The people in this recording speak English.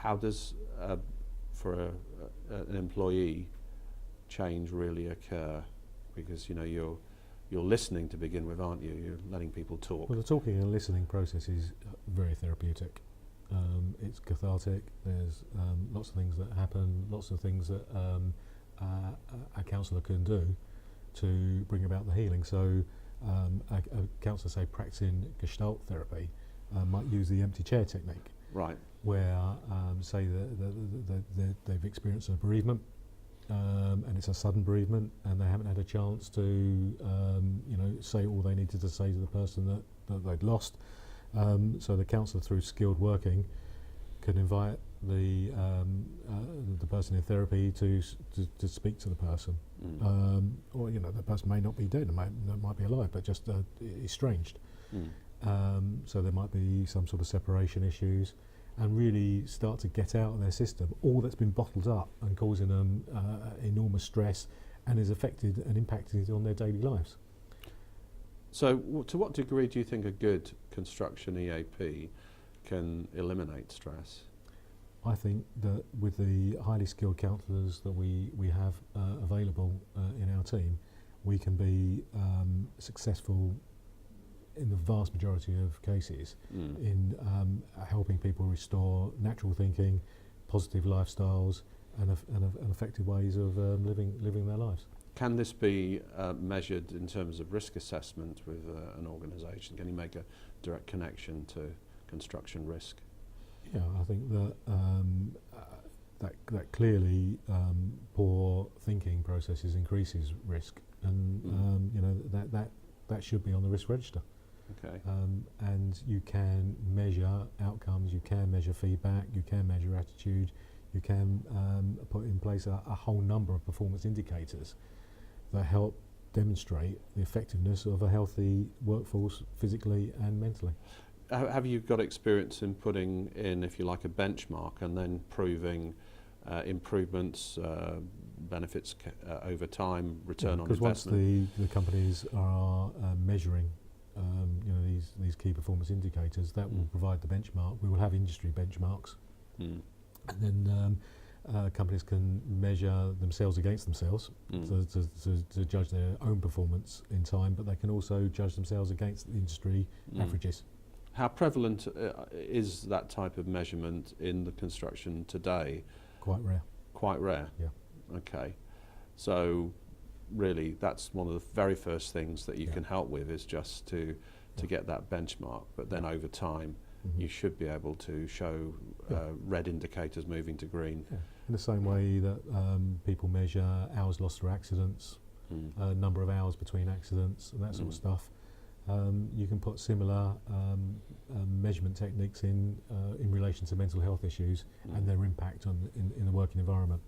how does, for an employee, change really occur? Because you're listening to begin with, aren't you? You're letting people talk. Well, the talking and listening process is very therapeutic. It's cathartic. There's lots of things that happen, lots of things that a counsellor can do to bring about the healing. So a counsellor, say, practicing Gestalt therapy, might use the empty chair technique. Right. Where, say, they've experienced a bereavement, and it's a sudden bereavement, and they haven't had a chance to, say all they needed to say to the person that they'd lost. So the counsellor, through skilled working, can invite the person in therapy to speak to the person, or the person may not be dead, they might be alive, but just estranged. So there might be some sort of separation issues, and really start to get out of their system all that's been bottled up and causing them enormous stress, and is affected and impacted on their daily lives. So to what degree do you think a good construction EAP can eliminate stress? I think that with the highly skilled counsellors that we have available in our team, we can be successful in the vast majority of cases in helping people restore natural thinking, positive lifestyles, and effective ways of living their lives. Can this be measured in terms of risk assessment with an organisation? Can you make a direct connection to construction risk? Yeah, I think that that clearly poor thinking processes increases risk, and that should be on the risk register. Okay. And you can measure outcomes, you can measure feedback, you can measure attitude, you can put in place a whole number of performance indicators that help demonstrate the effectiveness of a healthy workforce physically and mentally. Have you got experience in putting in, if you like, a benchmark and then proving improvements, benefits over time, return on investment? Because once the companies are measuring these key performance indicators, that will provide the benchmark. We will have industry benchmarks, and then companies can measure themselves against themselves to judge their own performance in time, but they can also judge themselves against the industry averages. How prevalent is that type of measurement in the construction today? Quite rare. Quite rare? Yeah. Okay. So really that's one of the very first things that you can help with, is just to get that benchmark, but then over time you should be able to show red indicators moving to green. Yeah. In the same way that people measure hours lost through accidents, number of hours between accidents and that sort of stuff. You can put similar measurement techniques in relation to mental health issues and their impact in the working environment.